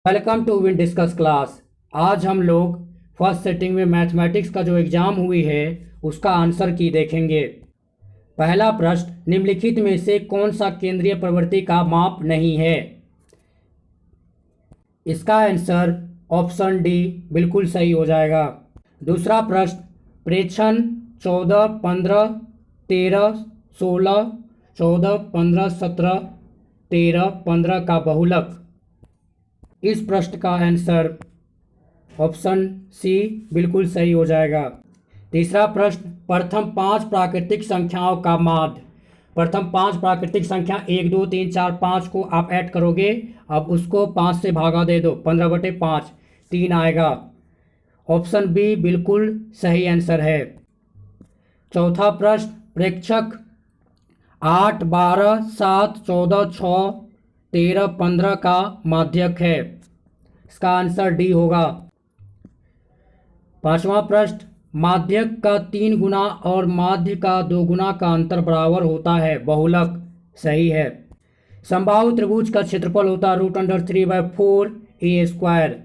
Welcome to win discuss class. आज हम लोग फर्स्ट सेटिंग में मैथमेटिक्स का जो एग्ज़ाम हुई है उसका आंसर की देखेंगे। पहला प्रश्न, निम्नलिखित में से कौन सा केंद्रीय प्रवृत्ति का माप नहीं है? इसका आंसर ऑप्शन डी बिल्कुल सही हो जाएगा। दूसरा प्रश्न, प्रेक्षण 14, 15, 13, 16, 14, 15, 17, 13, 15 का बहुलक। इस प्रश्न का आंसर ऑप्शन सी बिल्कुल सही हो जाएगा। तीसरा प्रश्न, प्रथम 5 प्राकृतिक संख्याओं का माध्य। प्रथम 5 प्राकृतिक संख्या 1, 2, 3, 4, 5 को आप ऐड करोगे, अब उसको 5 से भागा दे दो, 15/5 3 आएगा। ऑप्शन बी बिल्कुल सही आंसर है। चौथा प्रश्न, प्रेक्षक 8, 12, 7, 14, 6, 13, 15 का माध्यक है। इसका आंसर डी होगा। पांचवा प्रश्न, माध्यक का 3 गुना और माध्य का 2 गुना का अंतर बराबर होता है, बहुलक। सही है। समबाहु त्रिभुज का क्षेत्रफल होता है √3/4 a²।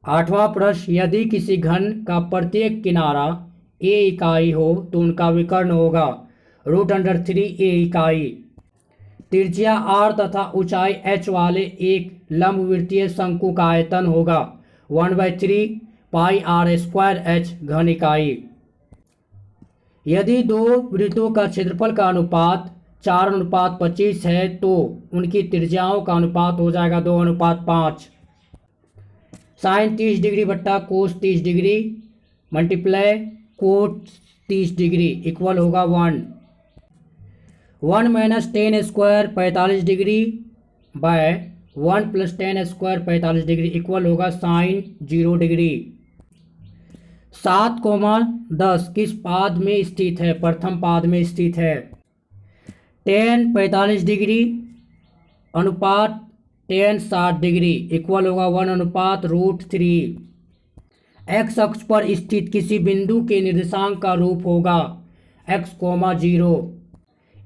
आठवां प्रश्न, यदि किसी घन का प्रत्येक किनारा a इकाई हो तो उनका विकर्ण होगा √3a इकाई। त्रिज्या r तथा ऊंचाई h वाले एक लंबवृत्तीय शंकु का आयतन होगा 1/3 πr²h घन इकाई। यदि दो वृत्तों का क्षेत्रफल का अनुपात 4:25 है तो उनकी त्रिज्याओं का अनुपात हो जाएगा 2:5। साइन 30 डिग्री बट्टा कोस 30 degree multiply cot 30 degree equal होगा 1। 1 - tan² 45 degree by 1 + tan² 45 degree equal होगा साइन 0 डिग्री। 7,10 किस पाद में स्थित है? प्रथम पाद में स्थित है। tan 45 डिग्री अनुपात tan 60 डिग्री इक्वल होगा 1/√3। एक्स अक्ष पर स्थित किसी बिंदु के निर्देशांक का रूप होगा x, 0।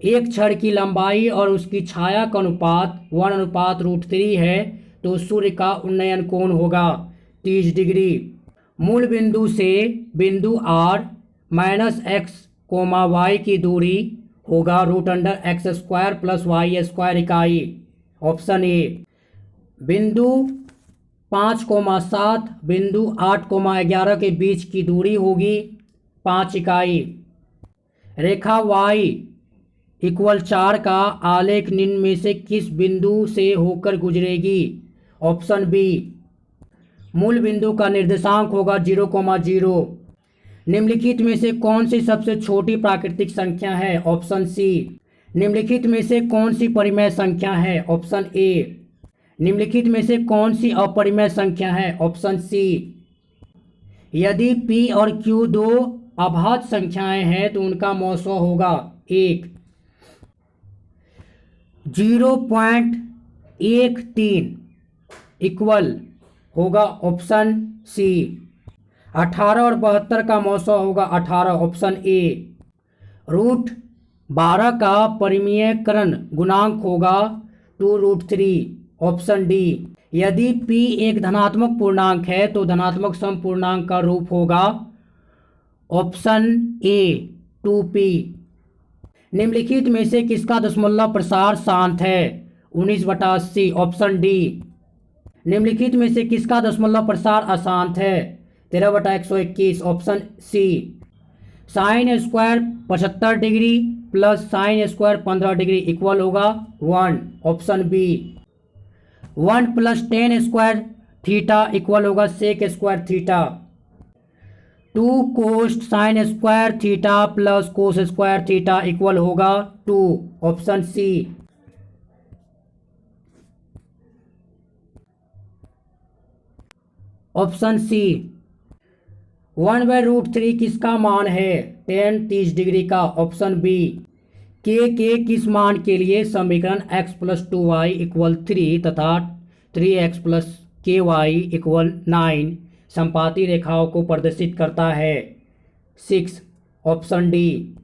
एक छड़ की लंबाई और उसकी छाया का अनुपात 1/√3 है तो सूर्य का उन्नयन कोण होगा 30 डिग्री। मूल बिंदु से बिंदु r -x, y की दूरी होगा √x² + y² इकाई। Option A. बिंदु 5,7 बिंदु 8,11 के बीच की दूरी होगी 5 इकाई। रेखा y = 4 का आलेख निम्न में से किस बिंदु से होकर गुजरेगी? Option B. मूल बिंदु का निर्देशांक होगा 0,0। निम्नलिखित में से कौन सी सबसे छोटी प्राकृतिक संख्या है? Option C. निम्नलिखित में से कौन सी परिमेय संख्या है? Option A. निम्नलिखित में से कौन सी अपरिमेय संख्या है? Option C. यदि p और q दो अभाज्य संख्याएं हैं तो उनका मौसो होगा 1। 0.13 इक्वल होगा ऑप्शन सी। 18 और 72 का मौसो होगा 18। Option A. √12 का परिमेयकरण गुणांक होगा 2√3। Option D. यदि p एक धनात्मक पूर्णांक है तो धनात्मक समपूर्णांक का रूप होगा ऑप्शन ए 2p। निम्नलिखित में से किसका दशमलव प्रसार शांत है? 19/80। Option D. निम्नलिखित में से किसका दशमलव प्रसार अशांत है? 13/121। Option C. Sine square 75 degree plus sine square 15 degree equal होगा 1। Option B. 1 + tan² theta equal होगा sec² theta. 2 cos sin² theta plus cos² theta equal होगा 2। Option C. Option C. 1/√3 किसका मान है? tan 30 डिग्री का। Option B. के किस मान के लिए समीकरण x + 2y = 3 तथा 3x प्लस के वाई इक्वल 9 समपाती रेखाओं को प्रदर्शित करता है। 6 ऑप्शन डी।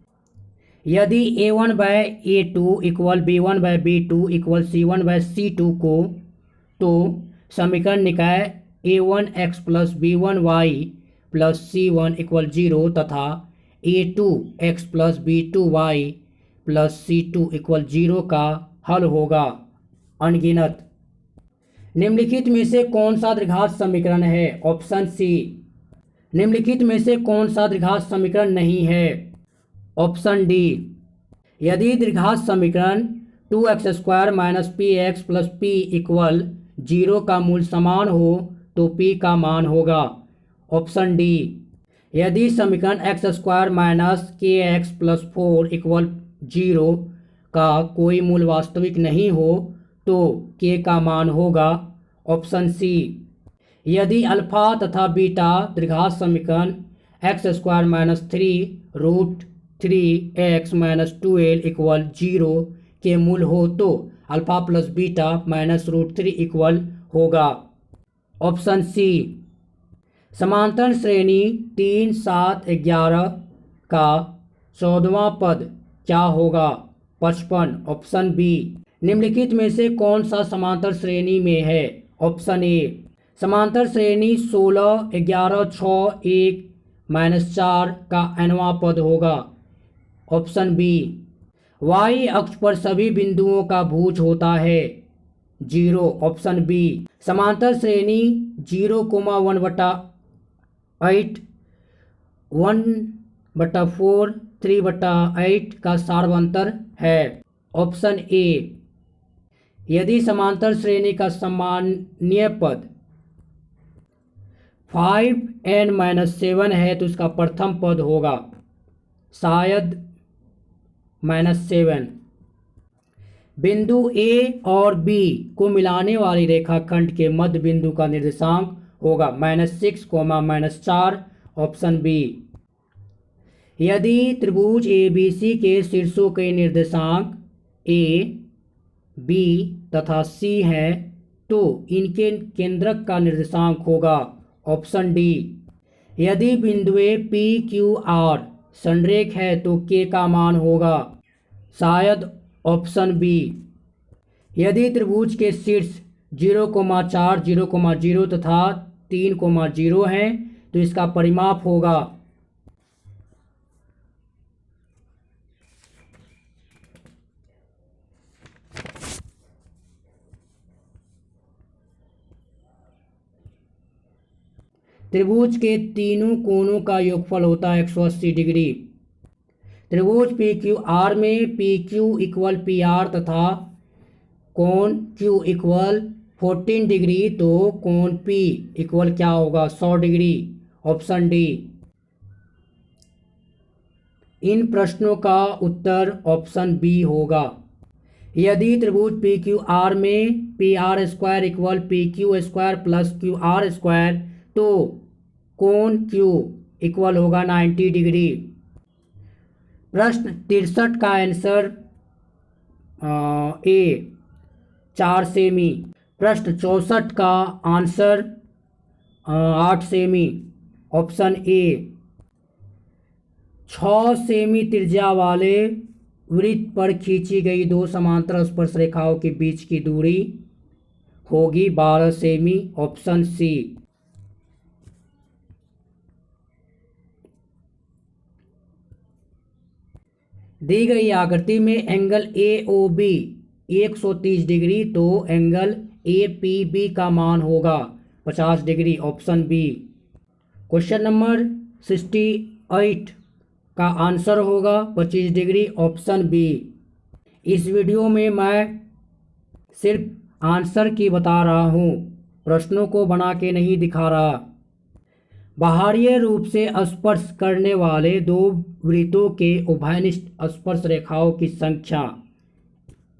यदि a1/a2 equal b1/b2 equal c1/c2 को तो समीकरण निकाय a1x plus b1y plus c1 equal 0 तथा a2x plus b2y plus c2 equal 0 का हल होगा। अनगिनत। निम्नलिखित में से कौन सा द्विघात समीकरण है? Option C. निम्नलिखित में से कौन सा द्विघात समीकरण नहीं है? Option D. यदि द्विघात समीकरण 2x² minus px plus p equal 0 का मूल समान हो तो p का मान होगा। Option D. यदि समीकरण x² minus kx plus 4 equal 0 का कोई मूल वास्तविक नहीं हो तो k का मान होगा। Option C. यदि अल्फा तथा बीटा द्विघात समीकरण x² minus 3 root 3x minus 2l equal 0 के मूल हो तो alpha plus beta minus root 3 equal होगा। Option C. समांतर श्रेणी 3, 7, 11 का 14वां पद क्या होगा? 55। Option B. निम्नलिखित में से कौन सा समांतर श्रेणी में है? Option A. समांतर श्रेणी 16, 11, 6, 1 माइनस 4 का nवां पद होगा। Option B. वाई अक्ष पर सभी बिंदुओं का भुज होता है 0। Option B. समांतर श्रेणी 0,1/8 1/4 3/8 का सार्वंतर है। Option A. यदि समांतर श्रेणी का सामान्य पद 5n-7 है तो इसका प्रथम पद होगा शायद -7। बिंदु ए और बी को मिलाने वाली रेखाखंड के मध्य बिंदु का निर्देशांक होगा -6, -4। Option B. यदि त्रिभुज ABC के शीर्षों के निर्देशांक A, B तथा C हैं तो इनके केंद्रक का निर्देशांक होगा। Option D. यदि बिंदुए P, Q, R संरेख है तो K का मान होगा शायद ऑप्शन बी। यदि त्रिभुज के शीर्ष 0,4, 0,0 तथा 3,0 हैं तो इसका परिमाप होगा त्रिभुज के तीनों कोणों का योगफल होता है 180 डिग्री। त्रिभुज PQR में PQ इक्वल PR तथा कोण Q इक्वल 14 डिग्री तो कोण P इक्वल क्या होगा? 100 डिग्री। Option D. इन प्रश्नों का उत्तर ऑप्शन बी होगा। यदि त्रिभुज PQR में PR² equal PQ² plus QR² तो कोण Q इक्वल होगा 90 डिग्री। प्रश्न 63 का आंसर ए 4 सेमी। प्रश्न 64 का answer 8 semi. Option A. 6 semi त्रिज्या वाले वृत्त पर खींची गई दो समांतर स्पर्श रेखाओं के बीच की दूरी होगी 12 सेमी। Option C. दी गई आकृति में एंगल AOB 130 डिग्री तो एंगल APB का मान होगा 50 degree. Option B. Question number 68 का आंसर होगा 25 डिग्री। Option B. इस वीडियो में मैं सिर्फ आंसर की बता रहा हूँ, प्रश्नों को बना के नहीं दिखा रहा। बाहरीय रूप से स्पर्श करने वाले दो वृत्तों के उभयनिष्ठ स्पर्श रेखाओं की संख्या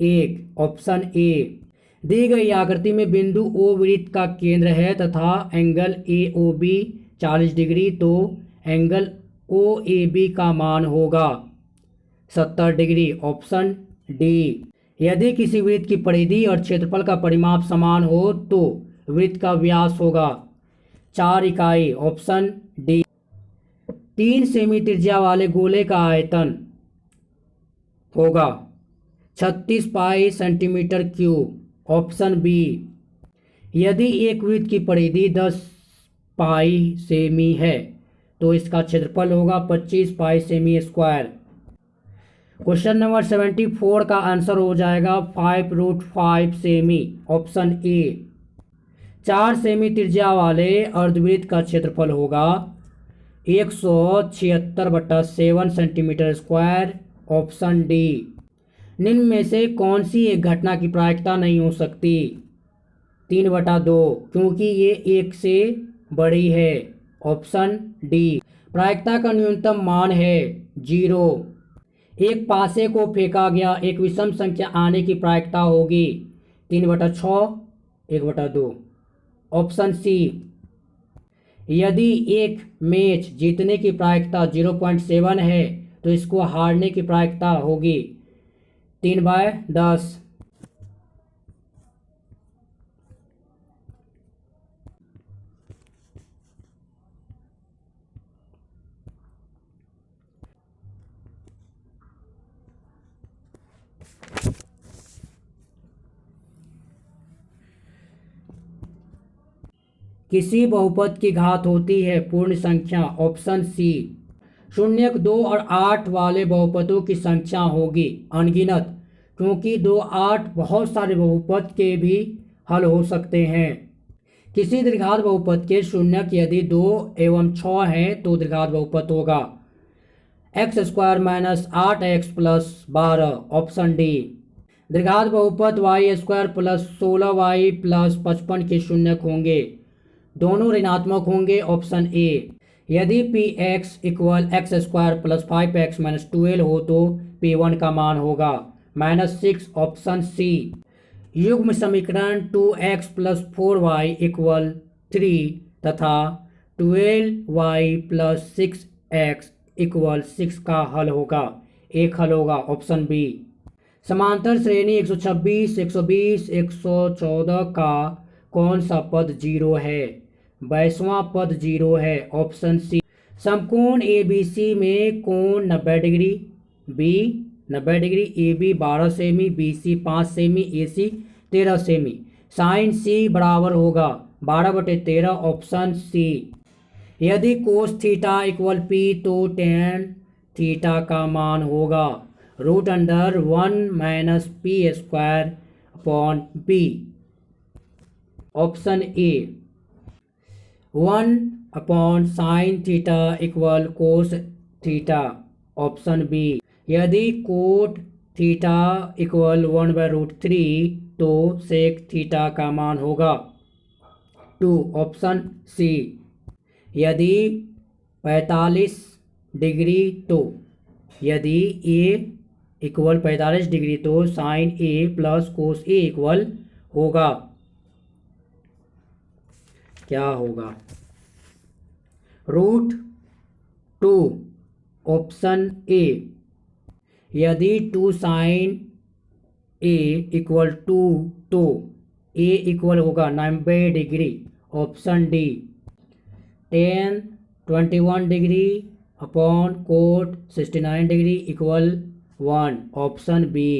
1। Option A. दी गई आकृति में बिंदु O वृत्त का केंद्र है तथा एंगल AOB 40 डिग्री तो एंगल OAB का मान होगा 70 डिग्री। Option D. यदि किसी वृत्त की परिधि और क्षेत्रफल का परिमाप समान हो तो वृत्त का व्यास होगा 4 इकाई, ऑप्शन डी। 3 सेमी त्रिज्या वाले गोले का आयतन होगा 36 pi centimetre cube, option B. यदि एक वृत्त की परिधि 10 पाई सेमी है तो इसका क्षेत्रफल होगा 25 पाई सेमी स्क्वायर। क्वेश्चन नंबर 74 का आंसर हो जाएगा 5√5 सेमी, ऑप्शन ए। 4 सेमी त्रिज्या वाले अर्धवृत्त का क्षेत्रफल होगा 176/7 सेंटीमीटर स्क्वायर, ऑप्शन डी। निम्न में से कौन सी एक घटना की प्रायिकता नहीं हो सकती? 3/2, क्योंकि ये 1 से बड़ी है, ऑप्शन डी। प्रायिकता का न्यूनतम मान है 0। एक पासे को फेंका गया एक विषम संख्या आने की प्रायिकता होगी 3/6, 1/2, ऑप्शन सी। यदि एक मैच जीतने की प्रायिकता 0.7 है तो इसको हारने की प्रायिकता होगी 3/10। किसी बहुपद की घात होती है पूर्ण संख्या, ऑप्शन सी। 0, 2 और 8 वाले बहुपदों की संख्या होगी अनगिनत, क्योंकि 2, 8 बहुत सारे बहुपद के भी हल हो सकते हैं। किसी द्विघात बहुपद के शून्यक यदि 2 एवं 6 हैं तो द्विघात बहुपद होगा x² - 8x + 12, ऑप्शन डी। द्विघात बहुपद y² + 16y + 55 के शून्यक होंगे, दोनों ऋणात्मक होंगे, ऑप्शन ए। यदि px = x² + 5x - 12 हो तो p1 का मान होगा -6, ऑप्शन सी। युग्म समीकरण 2x + 4y = 3 तथा 12y + 6x = 6 का हल होगा, एक हल होगा, ऑप्शन बी। समांतर श्रेणी 126, 120, 114 का कौन सा पद 0 है? 22वां पद 0 है, ऑप्शन सी। समकोण ABC में कोण 90 डिग्री, बी 90 डिग्री, AB 12 सेमी, BC 5 सेमी, AC 13 सेमी। साइन C बराबर होगा 12/13, ऑप्शन सी। यदि कोस थीटा = P तो tan थीटा का मान होगा √1 - p² p, option A. 1/sin theta = cos theta, option B. यदि कोट थीटा = 1/√3 तो सेक थीटा का मान होगा 2, ऑप्शन सी। यदि 45 डिग्री तो यदि A = 45 डिग्री तो साइन A + कोस A होगा, क्या होगा? √2, ऑप्शन ए। यदि 2 sin A = 2 तो A होगा 90 degree, option D. tan 21 degree upon cot 69 degree = 1, option B.